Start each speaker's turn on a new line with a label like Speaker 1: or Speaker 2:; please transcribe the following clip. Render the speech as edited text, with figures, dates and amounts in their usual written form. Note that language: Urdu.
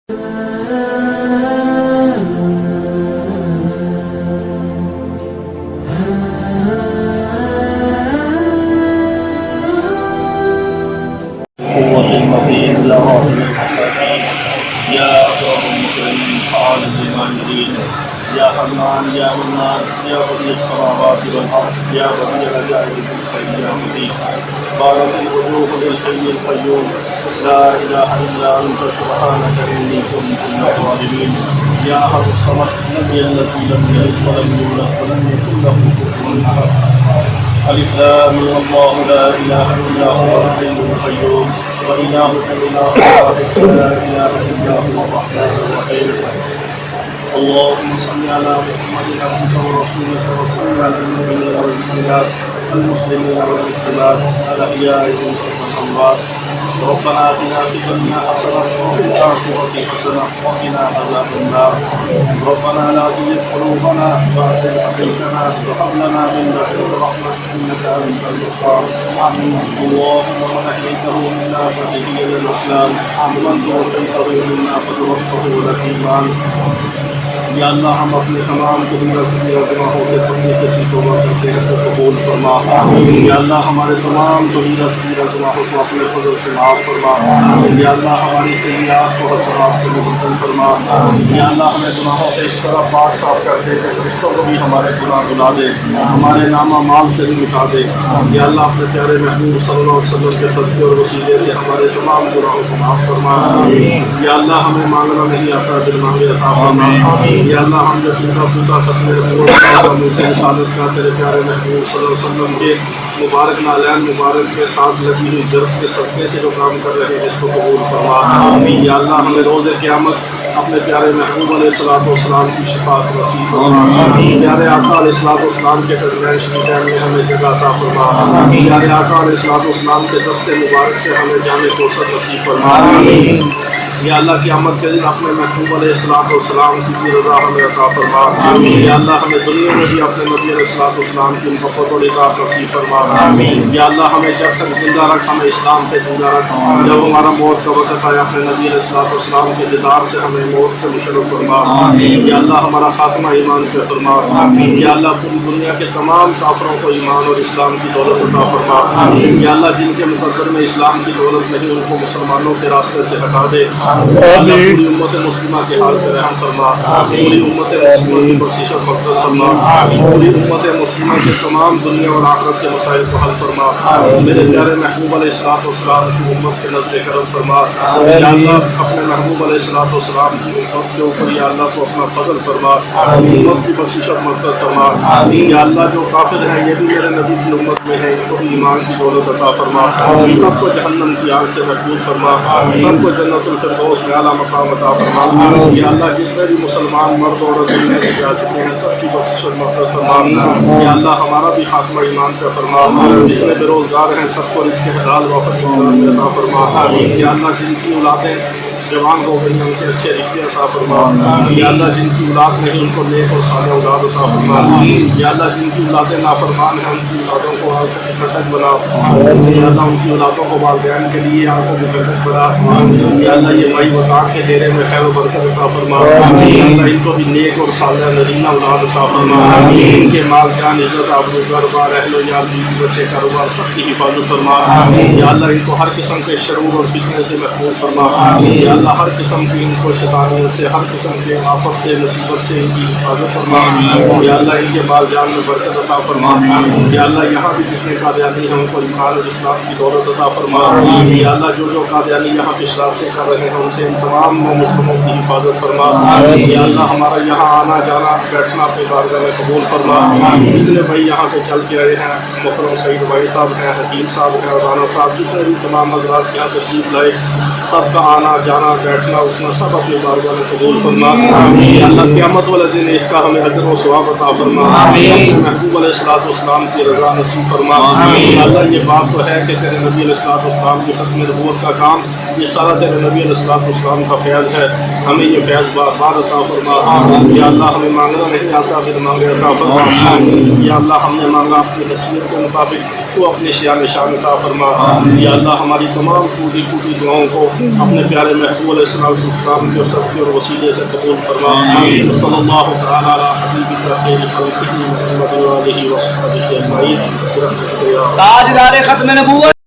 Speaker 1: يا حنان يا منان يا بديع السماوات والارض يا بديع العجائب يا مجيد بارك الوجوه للحي القيوم لا اله الا انت سبحانك اني كنت من الظالمين يا احد الصمد لم يلد ولم يلد ولم يولد ولم يكن له كفوا احد الف لام الله لا اله الا هو الحي القيوم والهكم اله واحد لا اله الا هو الرحمن الرحيم اللهم صل على محمد عبدك ورسولك وصل على المؤمنين والمؤمنات المسلمين والمسلمات الاحياء منهم والاموات ربنا اتنا في الدنيا حسنه وفي الاخره حسنه وقنا عذاب النار ربنا لا تزغ قلوبنا بعد إذ هديتنا وهب لنا من لدنك رحمه انك انت الوهاب اللهم من احييته منا فهديه الى الاسلام ومن توفيته منا فتوفه الى الايمان یا اللہ ہم اپنے تمام کبیرہ صغیرہ گناہوں سے توبہ کرتے ہیں تو قبول فرما یا اللہ ہمارے تمام کبیرہ صغیرہ گناہوں کو اپنے فضل سے معاف فرما یا اللہ ہماری سیئات کو حسنات سے مبدل فرما یا اللہ ہمیں گناہوں سے اس طرح پاک صاف کر دے کہ فرشتوں کو بھی ہمارے گناہ بلا دے ہمارے نامہ مال سے بھی مٹا دے یا اللہ اپنے پیارے محمود صلی اللہ علیہ وسلم کے صدقے اور وسیلے سے ہمارے تمام گناہوں کو معاف فرما یا اللہ ہمیں مانگنا نہیں آتا دل مانگے عطا فرما یا اللہ ہم جو ٹوٹا پھوٹا ختم سے رسالت کا تیرے پیارے محمود صلی اللہ علیہ وسلم کے مبارک نالین مبارک کے ساتھ لگی ہوئی جرف کے صدقے سے جو کام کر رہے ہیں اس کو قبول فرما یا اللہ ہمیں روز قیامت اپنے پیارے محبوب علیہ السلام کی شفاعت نصیب فرما پیارے آقا علیہ السلام کے درمیان شریعت میں ہمیں جگہ عطا فرما پیارے آقا علیہ السلام کے دست مبارک سے ہمیں جانے کوثر نصیب فرما یا اللہ قیامت کے دن اپنے محبوب علیہ السلام کی رضا ہمیں عطا فرما یا اللہ ہمیں دنیا میں بھی اپنے نبی علیہ السلام کی محبت اور اطاعت نصیب فرما یا اللہ ہمیں جب تک زندہ رکھ ہمیں اسلام سے زندہ رکھ جب ہمارا موت کا وقت آیا اپنے نبی علیہ السلام کے دیدار سے ہمیں موت سے مشرف فرما یا اللہ ہمارا خاتمہ ایمان پہ فرما یا اللہ پوری دنیا کے تمام کافروں کو ایمان اور اسلام کی دولت عطا فرما یا اللہ جن کے مقدر میں اسلام کی دولت نہیں ان کو مسلمانوں کے راستے سے ہٹا دے پوری امت مسلمہ کے حال پہ رحم فرما پوری امت مسلمہ کی بخشش اور مغفرت فرما پوری امت مسلمہ کے تمام دنیا اور آخرت کے مسائل کو حل فرما میرے پیارے محبوب علیہ السلام کی امت کے نزد کرم فرما یا اللہ اپنے محبوب علیہ السلام کی امت کے اوپر یا اللہ کو اپنا فضل فرما امت کی بخشش اور مغفرت فرما یا اللہ جو کافر ہیں یہ بھی میرے نبی کی امت میں ہیں ان کو بھی ایمان کی دولت عطا فرما سب کو جہنم کی آگ سے محفوظ فرما سب کو جنت الفردوس میں اعلیٰ مقام عطا فرما یا اللہ جتنے بھی مسلمان مرد عورت دنیا سے جا چکے ہیں سب کی بخشش اور مغفرت فرما یا اللہ ہمارا بھی خاتمہ ایمان پہ فرما جتنے بے روزگار ہیں سب کو رزق حلال وقت عطا فرما یا اللہ جن کی اولادیں جوان ہو گئی ان کے اچھے رشتے عطا فرما یا اللہ جن کی اولاد نہیں ان کو نیک اور صالح اولاد عطا فرما یا اللہ جن کی اولادیں نافرمان ہیں ان کی اولادوں کو ٹھٹک بنا یا اللہ ان کی اولادوں کو والدین کے لیے آنکھوں کی ٹھٹک بنا یا اللہ یہ مئی وطاق کے ڈیرے میں خیر و برکت عطا فرما یا اللہ ان کو بھی نیک اور صالح نرینہ اولاد عطا فرما ان کے مال جان عزت آبرو گھر بار اہل و یار بیوی بچے کاروبار سب کی حفاظت فرما یا اللہ ان کو ہر قسم کے شرور اور فتنے سے محفوظ فرما یا اللہ ہر قسم کی ان کو شیطانیت سے ہر قسم کے آفت سے مصیبت سے ان کی حفاظت فرما یا اللہ ان کے مال جان میں برکت عطا فرما یا اللہ یہاں بھی جتنے قادیانی ہیں ان کو ایمان اور اسلام کی دولت عطا فرما یا اللہ جو قادیانی یہاں پہ شرارتیں کر رہے ہیں ان سے ان تمام مسلموں کی حفاظت فرما یا اللہ ہمارا یہاں آنا جانا بیٹھنا اپنے بارگاہ میں قبول فرما جتنے بھائی یہاں پہ چل کے آئے ہیں محترم سعید بھائی صاحب ہیں حکیم صاحب ہیں اور رانا صاحب جتنے بھی تمام حضرات یہاں تشریف لائے سب کا آنا جانا بیٹھنا اٹھنا سب اپنے بارگاہ میں قبول فرما یا اللہ قیامت والے دن اس کا ہمیں اجر و ثواب عطا فرما اپنے محبوب علیہ السلام کی رضا نصیب فرما اللہ یہ بات تو ہے کہ تیرے نبی علیہ السلام کی ختم نبوت کا کام یہ سارا تیرے نبی علیہ السلام کا فیض ہے، ہمیں یہ فیض بار بار عطا فرما۔ یا اللہ ہمیں مانگنا نہیں آتا، پھر مانگے عطا فرما۔ یا اللہ ہم نے مانگا اپنی حیثیت کے مطابق، تو اپنے شان عطا فرما۔ یا اللہ ہماری تمام ٹوٹی پھوٹی دعاؤں کو اپنے پیارے محبوب علیہ السلام کے صدقے اور وسیلے سے قبول فرما۔ صلی اللہ تعالیٰ علی حبیبک خیر خلقہ محمد و آلہ و صحبہ اجمعین۔
Speaker 2: تاجدار ختم نبوت۔